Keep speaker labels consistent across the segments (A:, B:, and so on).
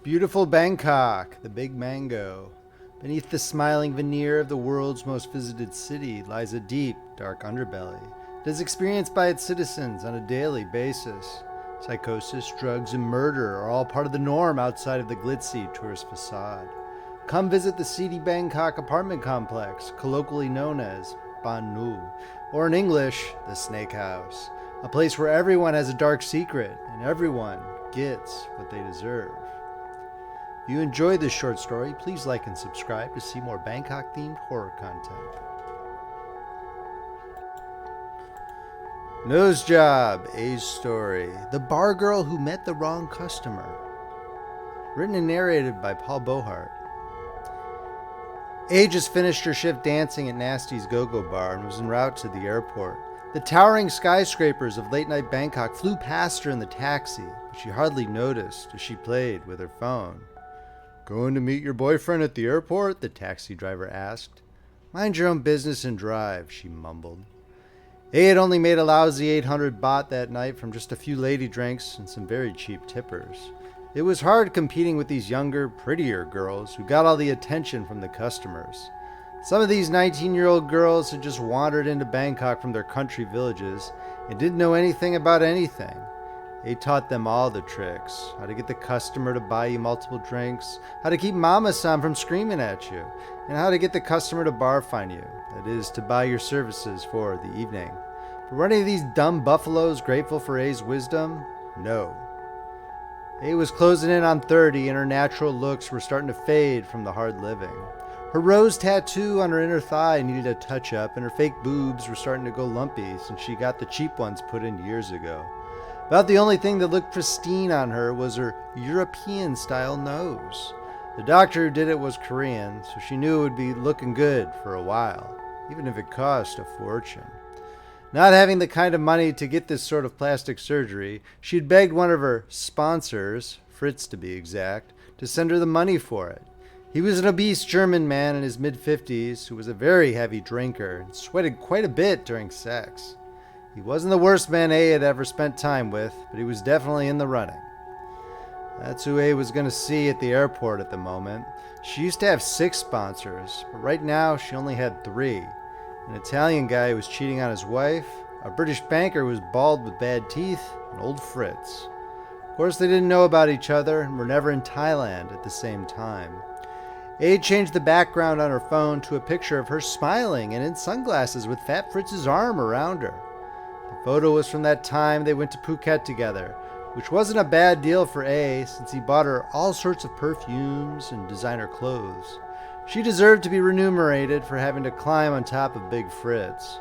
A: Beautiful Bangkok, the big mango. Beneath the smiling veneer of the world's most visited city lies a deep, dark underbelly that is experienced by its citizens on a daily basis. Psychosis, drugs, and murder are all part of the norm outside of the glitzy tourist facade. Come visit the seedy Bangkok apartment complex, colloquially known as BAAN NGUU, or in English, the Snake House, a place where everyone has a dark secret and everyone gets what they deserve. If you enjoyed this short story, please like and subscribe to see more Bangkok-themed horror content. Nose Job, A's Story, The Bar Girl Who Met the Wrong Customer. Written and narrated by Paul Beauheart. A just finished her shift dancing at Nasty's Go-Go Bar and was en route to the airport. The towering skyscrapers of late-night Bangkok flew past her in the taxi, but she hardly noticed as she played with her phone. "Going to meet your boyfriend at the airport?" the taxi driver asked. "Mind your own business and drive," she mumbled. A had only made a lousy 800 baht that night from just a few lady drinks and some very cheap tippers. It was hard competing with these younger, prettier girls who got all the attention from the customers. Some of these 19-year-old girls had just wandered into Bangkok from their country villages and didn't know anything about anything. They taught them all the tricks: how to get the customer to buy you multiple drinks, how to keep Mama-san from screaming at you, and how to get the customer to bar-fine you, that is, to buy your services for the evening. But were any of these dumb buffaloes grateful for A's wisdom? No. A was closing in on 30 and her natural looks were starting to fade from the hard living. Her rose tattoo on her inner thigh needed a touch-up and her fake boobs were starting to go lumpy since she got the cheap ones put in years ago. About the only thing that looked pristine on her was her European-style nose. The doctor who did it was Korean, so she knew it would be looking good for a while, even if it cost a fortune. Not having the kind of money to get this sort of plastic surgery, she'd begged one of her sponsors, Fritz to be exact, to send her the money for it. He was an obese German man in his mid-50s who was a very heavy drinker and sweated quite a bit during sex. He wasn't the worst man A had ever spent time with, but he was definitely in the running. That's who A was going to see at the airport at the moment. She used to have 6 sponsors, but right now she only had 3. An Italian guy who was cheating on his wife, a British banker who was bald with bad teeth, and old Fritz. Of course, they didn't know about each other and were never in Thailand at the same time. A changed the background on her phone to a picture of her smiling and in sunglasses with Fat Fritz's arm around her. The photo was from that time they went to Phuket together, which wasn't a bad deal for A since he bought her all sorts of perfumes and designer clothes. She deserved to be remunerated for having to climb on top of Big Fritz.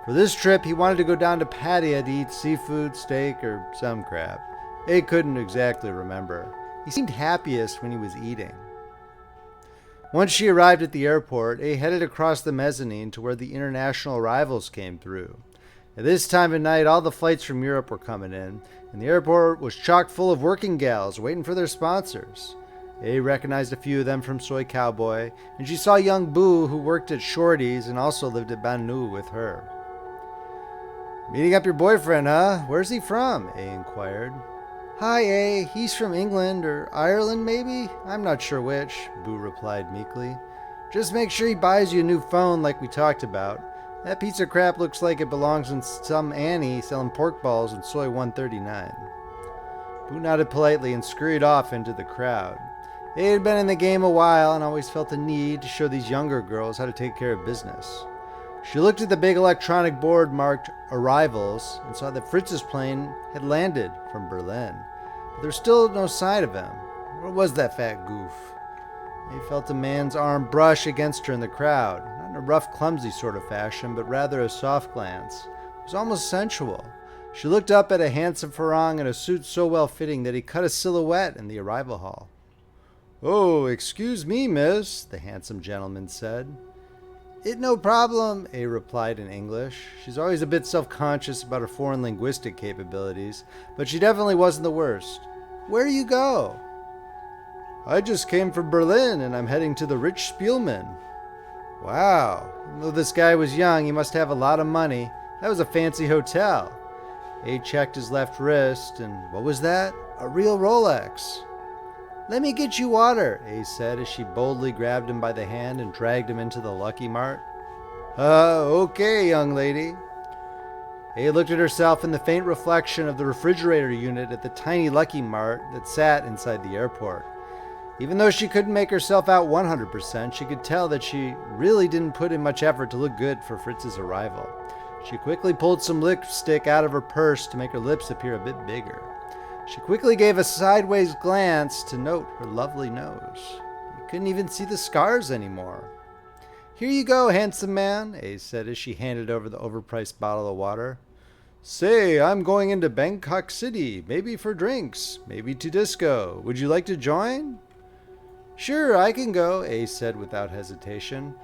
A: For this trip, he wanted to go down to Pattaya to eat seafood, steak, or some crap. A couldn't exactly remember. He seemed happiest when he was eating. Once she arrived at the airport, A headed across the mezzanine to where the international arrivals came through. At this time of night, all the flights from Europe were coming in, and the airport was chock full of working gals waiting for their sponsors. A recognized a few of them from Soy Cowboy, and she saw young Boo, who worked at Shorty's and also lived at BAAN NGUU with her. "Meeting up your boyfriend, huh? Where's he from?" A inquired. "Hi, A. He's from England or Ireland, maybe? I'm not sure which," Boo replied meekly. "Just make sure he buys you a new phone like we talked about. That piece of crap looks like it belongs in some Annie selling pork balls in Soy 139. Boo nodded politely and scurried off into the crowd. A had been in the game a while and always felt a need to show these younger girls how to take care of business. She looked at the big electronic board marked Arrivals and saw that Fritz's plane had landed from Berlin. But there was still no sign of him. Where was that fat goof? They felt a man's arm brush against her in the crowd, not in a rough, clumsy sort of fashion, but rather a soft glance. It was almost sensual. She looked up at a handsome Farang in a suit so well-fitting that he cut a silhouette in the arrival hall. "Oh, excuse me, miss," the handsome gentleman said. "It no problem," A replied in English. She's always a bit self-conscious about her foreign linguistic capabilities, but she definitely wasn't the worst. "Where you go?" "I just came from Berlin, and I'm heading to the Rich Spielman." "Wow. Even though this guy was young, he must have a lot of money. That was a fancy hotel." A checked his left wrist, and what was that? A real Rolex. "Let me get you water," A said as she boldly grabbed him by the hand and dragged him into the Lucky Mart. Okay, young lady." A looked at herself in the faint reflection of the refrigerator unit at the tiny Lucky Mart that sat inside the airport. Even though she couldn't make herself out 100%, she could tell that she really didn't put in much effort to look good for Fritz's arrival. She quickly pulled some lipstick out of her purse to make her lips appear a bit bigger. She quickly gave a sideways glance to note her lovely nose. You couldn't even see the scars anymore. "Here you go, handsome man," A said as she handed over the overpriced bottle of water. "Say, I'm going into Bangkok City, maybe for drinks, maybe to disco. Would you like to join?" "Sure, I can go," A said without hesitation.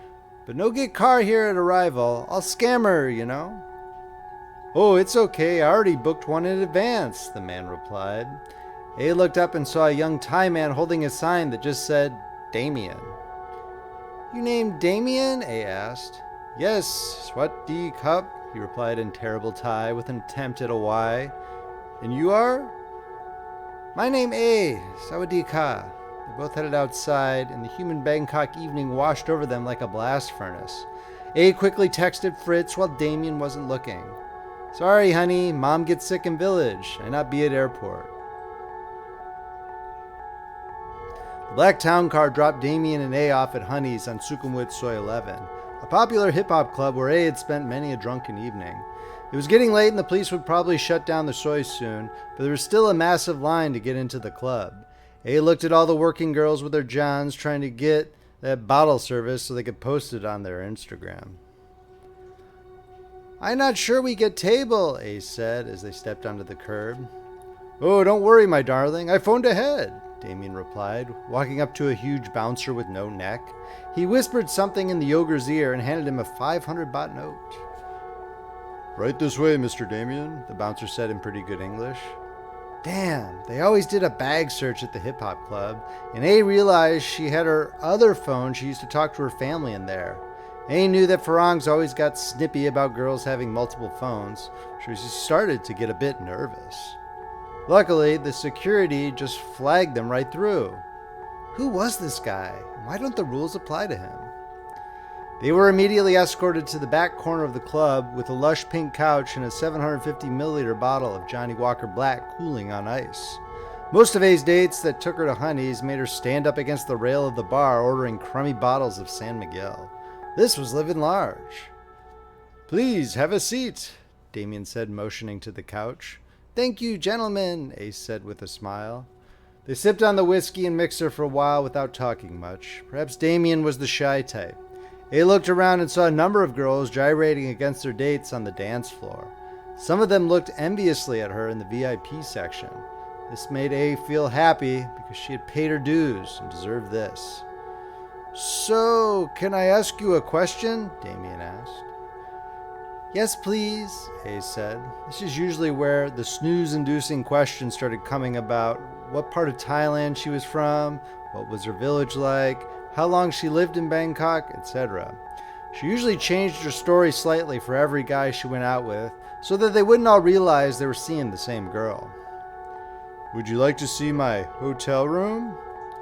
A: "But no get car here at arrival. I'll scam her, you know." "Oh, it's okay. I already booked one in advance," the man replied. A looked up and saw a young Thai man holding a sign that just said, "Damien." "You named Damien?" A asked. "Yes, Swati Cup," he replied in terrible Thai with an attempt at a Y. "And you are?" "My name A, Sawadee-ka." They both headed outside, and the humid Bangkok evening washed over them like a blast furnace. A quickly texted Fritz while Damien wasn't looking. "Sorry, honey, Mom gets sick in village. I not be at airport." The black town car dropped Damien and A off at Honey's on Sukhumvit Soy 11, a popular hip-hop club where A had spent many a drunken evening. It was getting late and the police would probably shut down the Soy soon, but there was still a massive line to get into the club. A looked at all the working girls with their johns trying to get that bottle service so they could post it on their Instagram. "I'm not sure we get table," A said as they stepped onto the curb. "Oh, don't worry, my darling. I phoned ahead," Damien replied, walking up to a huge bouncer with no neck. He whispered something in the ogre's ear and handed him a 500 baht note. "Right this way, Mr. Damien," the bouncer said in pretty good English. Damn, they always did a bag search at the hip-hop club, and A realized she had her other phone she used to talk to her family in there. A knew that Farang's always got snippy about girls having multiple phones, so she started to get a bit nervous. Luckily, the security just flagged them right through. Who was this guy? Why don't the rules apply to him? They were immediately escorted to the back corner of the club with a lush pink couch and a 750 milliliter bottle of Johnny Walker Black cooling on ice. Most of A's dates that took her to Honey's made her stand up against the rail of the bar ordering crummy bottles of San Miguel. This was living large. "Please, have a seat," Damien said, motioning to the couch. "Thank you, gentlemen," Ace said with a smile. They sipped on the whiskey and mixer for a while without talking much. Perhaps Damien was the shy type. A looked around and saw a number of girls gyrating against their dates on the dance floor. Some of them looked enviously at her in the VIP section. This made A feel happy because she had paid her dues and deserved this. "So, can I ask you a question?" Damien asked. "Yes, please," A said. This is usually where the snooze-inducing questions started coming about what part of Thailand she was from, what was her village like, how long she lived in Bangkok, etc. She usually changed her story slightly for every guy she went out with, so that they wouldn't all realize they were seeing the same girl. "Would you like to see my hotel room?"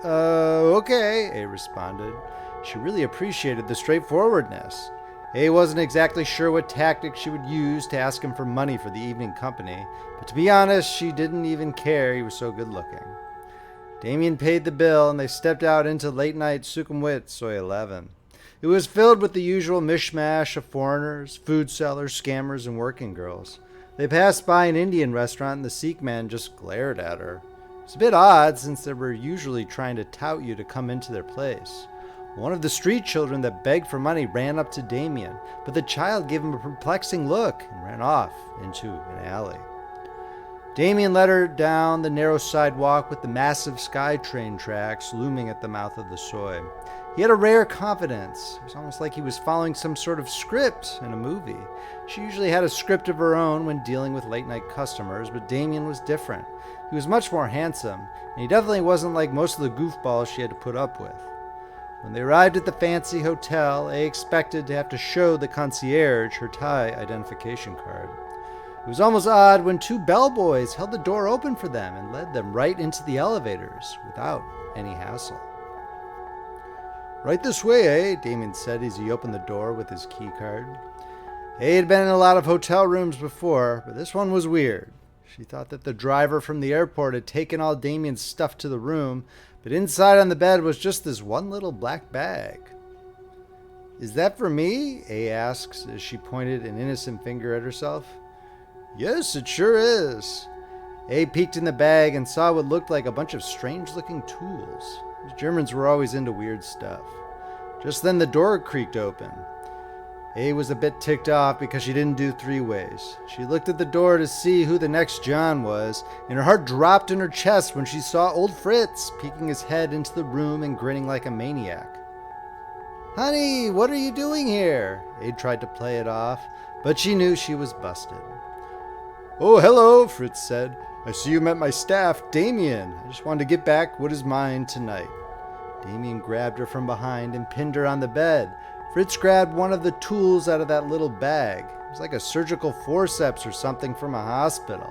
A: Okay, A responded. She really appreciated the straightforwardness. A wasn't exactly sure what tactic she would use to ask him for money for the evening company, but to be honest, she didn't even care he was so good looking. Damien paid the bill and they stepped out into late-night Sukhumvit Soy 11. It was filled with the usual mishmash of foreigners, food sellers, scammers, and working girls. They passed by an Indian restaurant and the Sikh man just glared at her. It's a bit odd since they were usually trying to tout you to come into their place. One of the street children that begged for money ran up to Damien, but the child gave him a perplexing look and ran off into an alley. Damien led her down the narrow sidewalk with the massive SkyTrain tracks looming at the mouth of the Soy. He had a rare confidence. It was almost like he was following some sort of script in a movie. She usually had a script of her own when dealing with late-night customers, but Damien was different. He was much more handsome, and he definitely wasn't like most of the goofballs she had to put up with. When they arrived at the fancy hotel, A expected to have to show the concierge her Thai identification card. It was almost odd when two bellboys held the door open for them and led them right into the elevators without any hassle. "Right this way, eh?" Damien said as he opened the door with his key card. He had been in a lot of hotel rooms before, but this one was weird. She thought that the driver from the airport had taken all Damien's stuff to the room, but inside on the bed was just this one little black bag. "Is that for me?" A asks as she pointed an innocent finger at herself. "Yes, it sure is." A peeked in the bag and saw what looked like a bunch of strange-looking tools. These Germans were always into weird stuff. Just then the door creaked open. A was a bit ticked off because she didn't do three ways. She looked at the door to see who the next John was, and her heart dropped in her chest when she saw old Fritz peeking his head into the room and grinning like a maniac. "Honey, what are you doing here?" Abe tried to play it off, but she knew she was busted. "Oh, hello," Fritz said. "I see you met my staff, Damien. I just wanted to get back what is mine tonight." Damien grabbed her from behind and pinned her on the bed. Fritz grabbed one of the tools out of that little bag. It was like a surgical forceps or something from a hospital.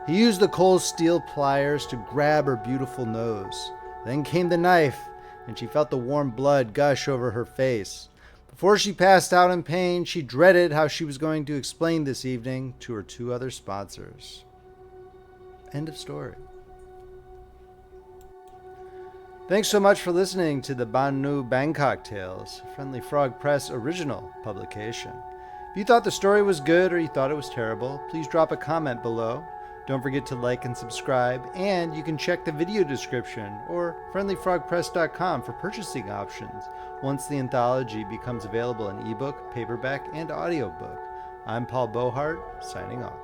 A: He used the cold steel pliers to grab her beautiful nose. Then came the knife, and she felt the warm blood gush over her face. Before she passed out in pain, she dreaded how she was going to explain this evening to her two other sponsors. End of story. Thanks so much for listening to the BAAN NGUU BANGKOK Tales, a Friendly Frog Press original publication. If you thought the story was good or you thought it was terrible, please drop a comment below. Don't forget to like and subscribe, and you can check the video description or friendlyfrogpress.com for purchasing options once the anthology becomes available in ebook, paperback, and audiobook. I'm Paul Beauheart, signing off.